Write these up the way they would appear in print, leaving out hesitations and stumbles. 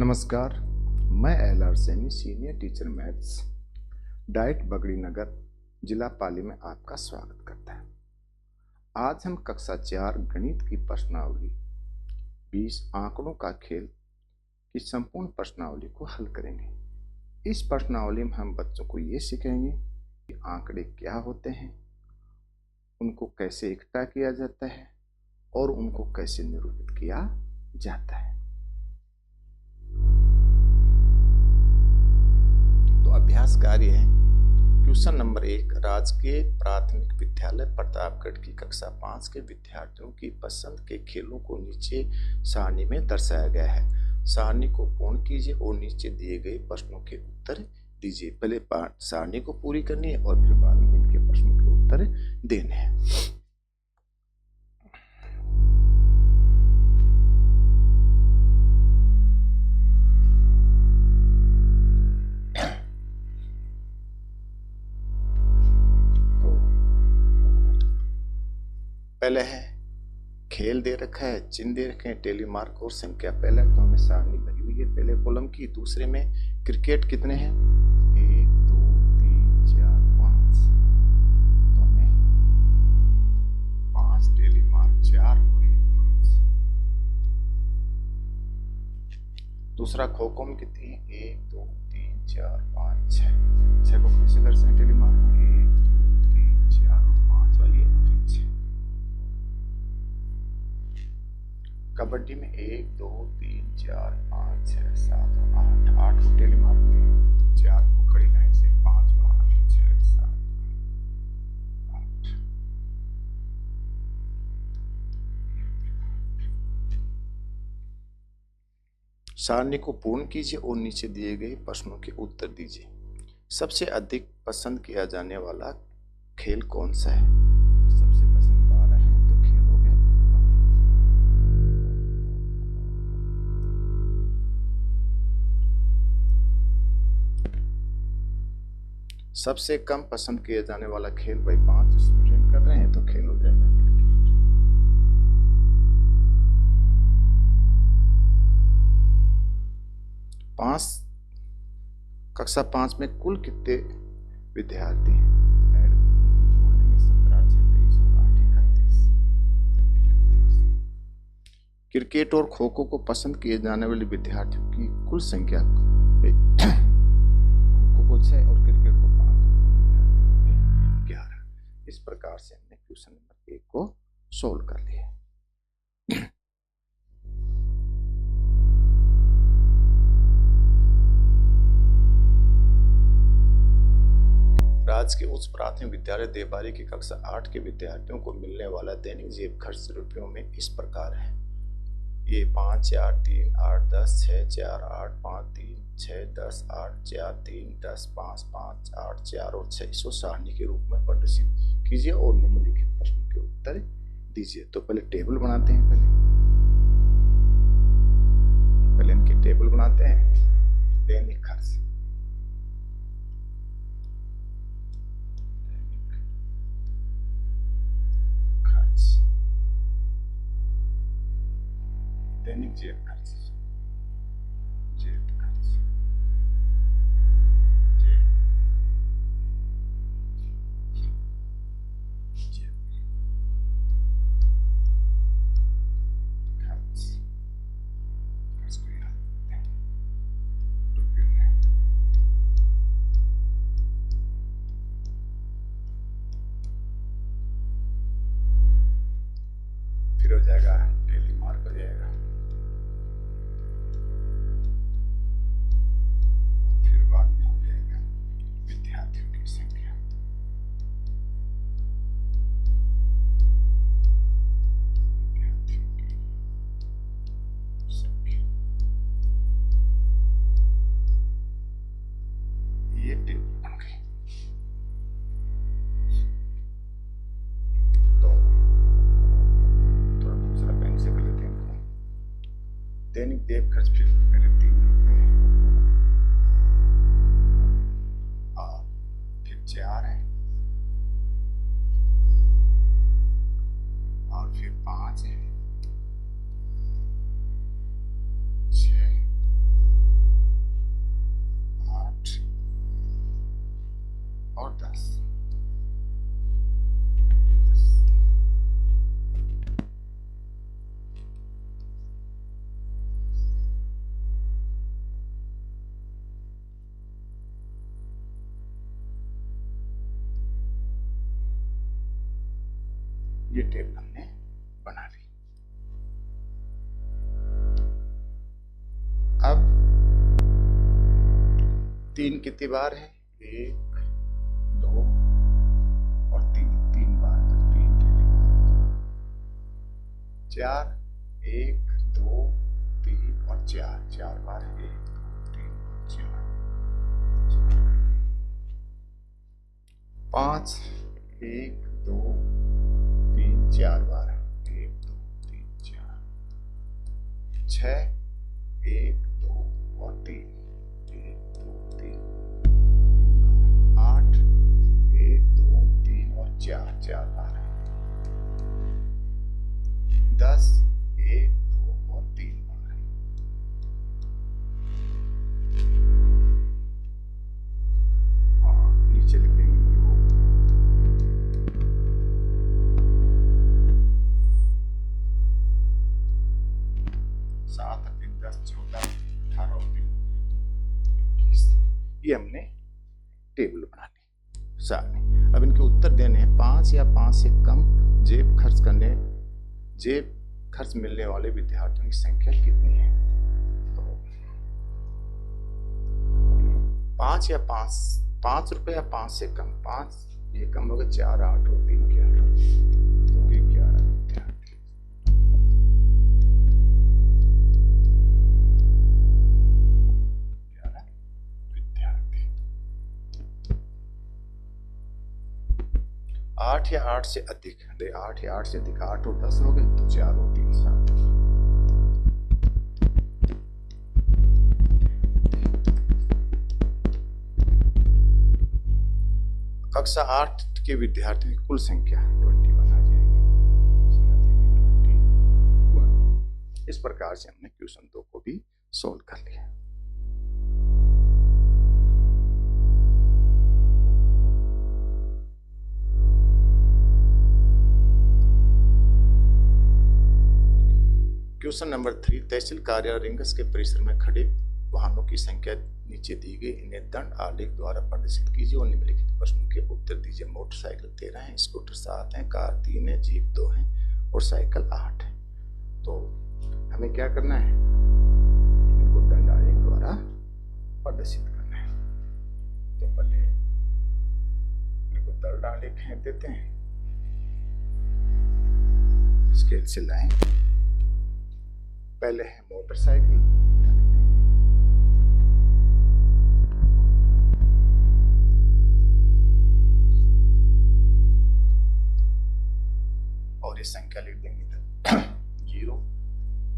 नमस्कार, मैं L R. Saini, senior teacher maths, DIET Bagri Nagar, जिला पाली में आपका स्वागत करता है। आज हम कक्षा 4 गणित की प्रश्नावली 20 आंकड़ों का खेल की संपूर्ण प्रश्नावली को हल करेंगे। इस प्रश्नावली में हम बच्चों को ये सिखाएंगे कि आंकड़े क्या होते हैं, उनको कैसे इकट्ठा किया जाता है और उनको कैसे निरूपित किया जाता है। अभ्यास कार्य है क्वेश्चन नंबर 1। राजकीय प्राथमिक विद्यालय प्रतापगढ़ की कक्षा 5 के विद्यार्थियों की पसंद के खेलों को नीचे सारणी में दर्शाया गया है। सारणी को पूर्ण कीजिए और नीचे दिए गए प्रश्नों के उत्तर दीजिए। पहले सारणी को पूरी करनी है और फिर बाद में इनके प्रश्नों के उत्तर देने हैं। पहले है खेल दे रखा है, चिन्ह दे रखे हैं, टेली मार्क और संख्या। पहले तो हमें सारणी भरी हुई है पहले कॉलम की। दूसरे में क्रिकेट कितने हैं, 1 2 3 4 5, तो हमें 5 टेली मार्क 4 और 5। दूसरा खो खो में कितनी है, 1 2 3 4 5 6 को कैसे दर्शाएं टेली मार्क में, 1 2 3 4 और 5 वाली 6। कबड्डी में 1 2 3 4 5 6 7 और 8, 8 को टेली मार्क में, 4 को खड़ी लाइन से, 5 बाहर, 6 7 8। सारणी को पूर्ण कीजिए और नीचे दिए गए प्रश्नों के उत्तर दीजिए। सबसे अधिक पसंद किया जाने वाला खेल कौन सा है? सबसे पसंद 12 है, तो खेल हो गया। सबसे कम पसंद किया जाने वाला खेल भाई 5 स्टूडेंट कर रहे हैं, तो खेल हो जाएगा क्रिकेट। कक्षा 5 में कुल कितने विद्यार्थी हैं? जोड़ेंगे 17 6 23 और 8 31। क्रिकेट और खो खो को पसंद किए जाने वाले विद्यार्थियों की कुल संख्या, खो खो को 6 और क्रिकेट को 5, 11। इस प्रकार से हमने क्वेश्चन नंबर 1 को सोल्व कर लिया। राजकीय उच्च प्राथमिक विद्यालय देवबारी की कक्षा 8 के विद्यार्थियों को मिलने वाला दैनिक जेब खर्च रुपयों में इस प्रकार है। ये 5 4 3 8 10 6 4 8 5 3 6 10 8 4 3 10 5 5 8 4 और 6 इसको सारणी के रूप में प्रदर्शित कीजिए और निम्नलिखित प्रश्नों के उत्तर दीजिए। तो पहले टेबल बनाते हैं, पहले इनके टेबल बनाते हैं। दैनिक खर्च, दैनिक जेब खर्च, जेब खर्च, जेब खर्च, खर्च को याद रखते हैं रुपयों में। फिर हो जाएगा डेली मार्क हो जाएगा, फिर बाद में हो जाएगा विद्यार्थियों की संख्या, विद्यार्थियों की संख्या। ये टेबल बन गई। तो थोड़ा दूसरा पेन से कर लेते हैं। दैनिक जेब खर्च फिर पहले 3 रुपये और फिर 4 है और फिर 5 है, 6 ये टेबल हमने बना ली। अब 3 कितनी बार है? 1 2 और 3 बार, तो 3 4 1 2 3 और 4 बार है। 1 2 3 और 4 5 1 2 3 4 बार है। 1 2 3 4 6 1 2 और 3 1 2 3 8 1 2 3 और 4 बार है। 10 1 2 और 3 बार है। और नीचे लिख देंगे 7 10 14 18 और 21। ये हमने टेबल बना ली सामने। अब इनके उत्तर देने हैं। 5 या 5 से कम जेब खर्च मिलने वाले विद्यार्थियों की संख्या कितनी है? तो 5 या 5 रुपए या 5 से कम। 5 ये कम होगा, 4 8 और 3 11, तो 11 विद्यार्थी। 11 विद्यार्थी। 8 या 8 से अधिक, 8 या 8 से अधिक, 8 और 10 हो गए, तो 4 और 3 7। कक्षा 8 के विद्यार्थियों की कुल संख्या 21 आ जाएगी। इस प्रकार से हमने क्वेश्चन 2 को भी सोल्व कर लिया। क्वेश्चन नंबर 3, तहसील कार्यालय रिंगस के परिसर में खड़े वाहनों की संख्या नीचे दी गई, इन्हें दंड आलेख द्वारा प्रदर्शित कीजिए और निम्नलिखित प्रश्नों के उत्तर दीजिए। मोटरसाइकिल 13 है, स्कूटर 7 है, कार 3 है, जीप 2 है और साइकिल 8 है। तो हमें क्या करना है? इनको दंड आलेख द्वारा प्रदर्शित करना है। तो पहले इनको दंड आलेख देते हैं, स्केल से लाएं। पहले है मोटरसाइकिल, और ये संख्या लिख देंगे 0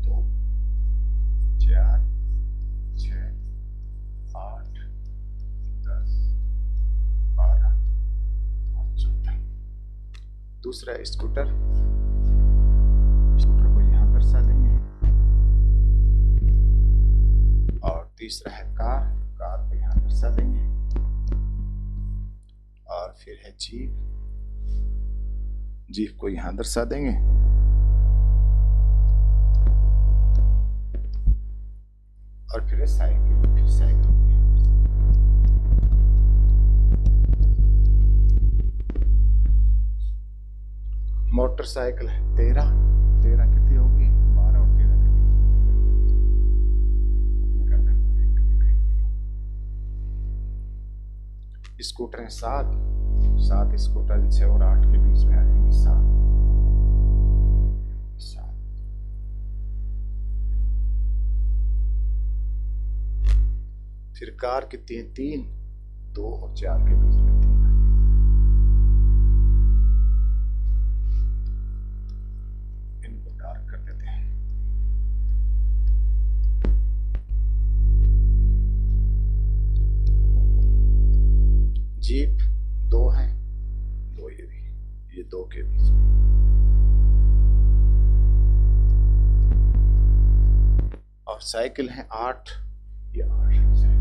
2 4 6 8 10 12 और 14। दूसरा स्कूटर को यहाँ दर्शा देंगे। और तीसरा है कार को यहाँ दर्शा देंगे। और फिर है जीप को यहाँ दर्शा देंगे। और फिर है साइकिल को यहाँ दर्शा देंगे। मोटरसाइकिल है 13 कितनी होगी? 12 और 13 के बीच में। स्कूटर है 7 स्कूटर 6 और 8 के बीच में आ जाएंगे। 7 फिर कार कितनी है? 3 2 और 4 के बीच में 3 आ जाएंगे। इनको डार्क कर देते हैं। जीप 2 है, 2 ये 2 के बीच में। और साइकिल है 8, ये 8 है साइकिल।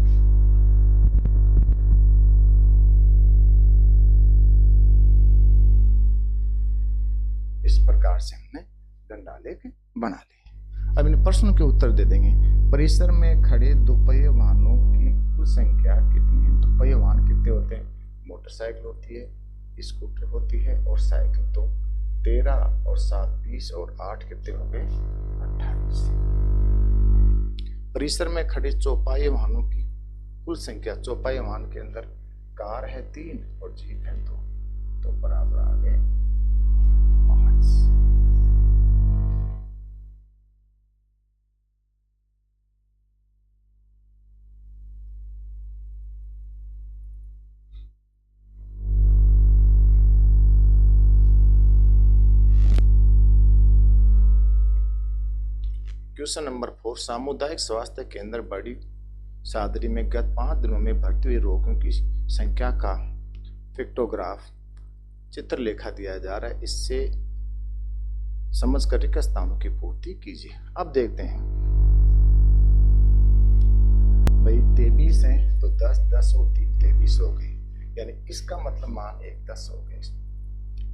इस प्रकार से हमने दंडालेख बना लिए। अब इन प्रश्नों के उत्तर दे देंगे। परिसर में खड़े दोपहिया वाहनों की कुल संख्या कितनी है? दोपहिया वाहन कितने होते हैं? मोटरसाइकिल होती है, स्कूटर होती है और साइकिल तो 13 और 7 20 और 8 कितने हो गए 28। परिसर में खड़े चौपाई वाहनों की कुल संख्या, चौपाई वाहन के अंदर कार है 3 और जीप है 2, तो बराबर आ गए 5। क्वेश्चन नंबर 4, सामुदायिक स्वास्थ्य केंद्र बड़ी सादरी में गत 5 दिनों में भर्ती हुए रोगियों की संख्या का पिक्टोग्राफ चित्रलेखा दिया जा रहा है। इससे समझकर रिक्त स्थानों की पूर्ति कीजिए। अब देखते हैं भाई 23 है तो 10 10 और 3 23 हो गई, यानी इसका मतलब मान 1 10 हो गए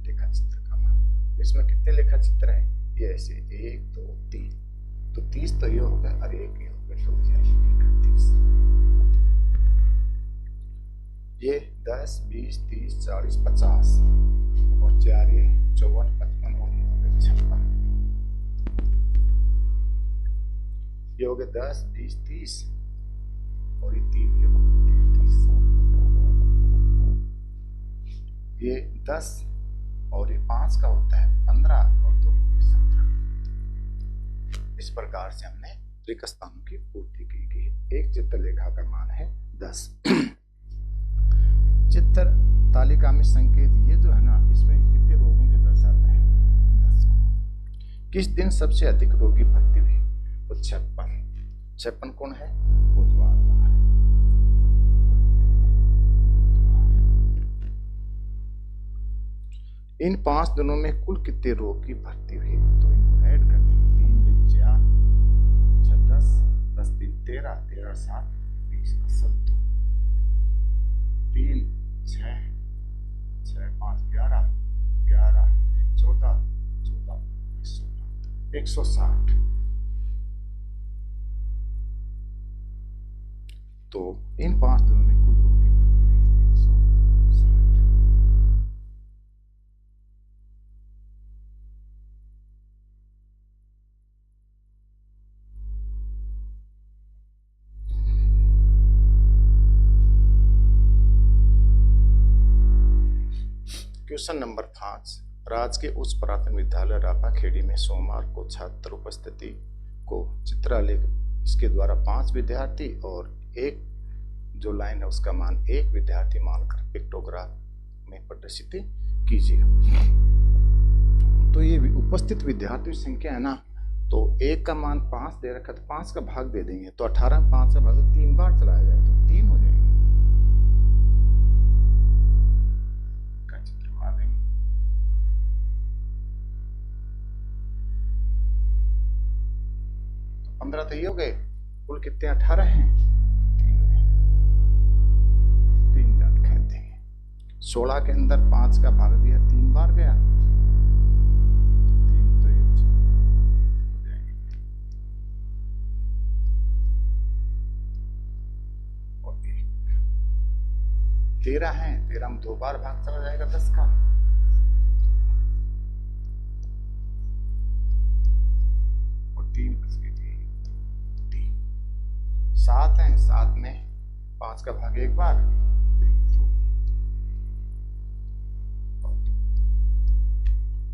लेखा चित्र का मान। इसमें कितने लेखा चित्र हैं, ये ऐसे 1 2 3, तो 30 तो ये हो गया और 1 ये हो गया, तो 31। ये 10 20 30 40 50 और 4 ये 54 55 और ये हो गए 56। ये हो गए 10 20 30 और ये 3 ये हो गए 33। ये 10 और ये 5 का होता है 15 और 2 17। इस प्रकार से हमने रिक्त स्थानों की पूर्ति की गई। एक चित्रलेखा का मान है 10। चित्र तालिका में संकेत ये जो है ना, इसमें कितने रोगों के दर्शाता है 10 को। किस दिन सबसे अधिक रोगी भर्ती हुए, तो 56 कौन है, बुधवार। इन 5 दिनों में कुल कितने रोगी भर्ती हुए, तो इनको ऐड कर देंगे। 3 दिन 4 6 10 10 दिन 13 13 7 20 2 3 6 6 5 11 11 14 14 160। तो इन 5 दिनों में कुल रोगी भर्ती हुई 160। क्वेश्चन नंबर 5, राजकीय उच्च प्राथमिक विद्यालय रापाखेड़ी में सोमवार को छात्र उपस्थिति को चित्रालेख इसके द्वारा 5 विद्यार्थी और एक जो लाइन है उसका मान 1 विद्यार्थी मानकर पिक्टोग्राफ में प्रदर्शित कीजिए। तो ये उपस्थित विद्यार्थियों की संख्या है ना, तो 1 का मान 5 दे रखा, तो 5 का भाग दे देंगे, तो 18 में 5 का भाग 3 बार चलाया जाए तो 3 हो जाएंगे। का चित्र बना देंगे। तो 15 तो ये हो गए, कुल कितने 18 हैं, 3 डंड कहते हैं। 16 के अंदर 5 का भाग दिया, 3 बार गया, 3 तो ये हो जाएंगे। और 1 13 है, 13 में 2 बार भाग चला जाएगा 10 का, और 3 बच गए 3। 7 है, 7 में 5 का भाग 1 बार,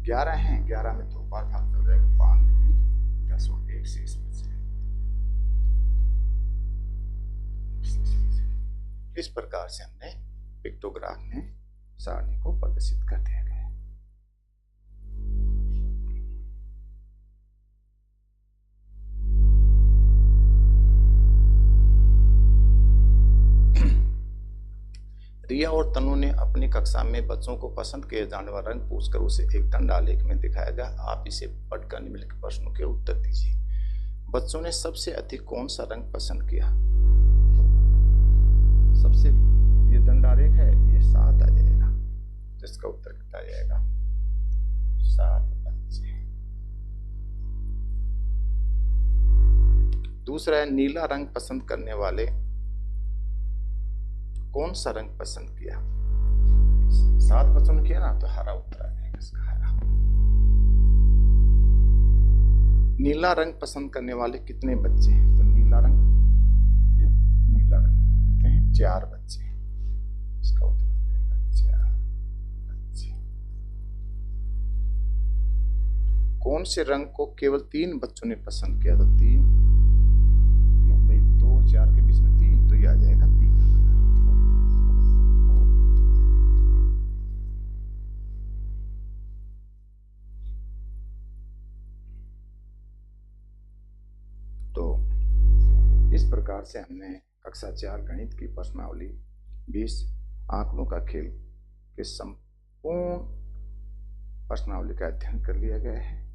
11 है, 11 में 2 बार भाग चल जाएगा, 5 10 और 1 शेष बचे। इस प्रकार से हमने पिक्टोग्राफ में सारणी को प्रदर्शित कर दिया गया है। रिया और तनु ने अपनी कक्षा में बच्चों को पसंद किए जाने वाला रंग पूछकर उसे एक दंडालेख में दिखाया गया। आप इसे पढ़कर निम्नलिखित प्रश्नों के उत्तर दीजिए। बच्चों ने सबसे अधिक कौन सा रंग पसंद किया, सबसे ये दंडालेख है, ये 7 आ जाएगा, जिसका उत्तर कितना आ जाएगा 7 बच्चे। दूसरा है नीला रंग पसंद करने वाले कौन सा रंग पसंद किया, 7 पसंद किया ना, तो हरा उत्तर आ जाएगा इसका, हरा। नीला रंग पसंद करने वाले कितने बच्चे हैं? तो नीला रंग, नीला रंग कितने हैं? 4 बच्चे। इसका उत्तर हो जाएगा 4 बच्चे। कौन से रंग को केवल 3 बच्चों ने पसंद किया? तो 3 भाई 2 4 के बीच में 3, तो ये आ जाएगा पीला कलर। तो इस प्रकार से हमने कक्षा 4 गणित की प्रश्नावली 20 आंकड़ों का खेल के संपूर्ण प्रश्नावली का अध्ययन कर लिया गया है।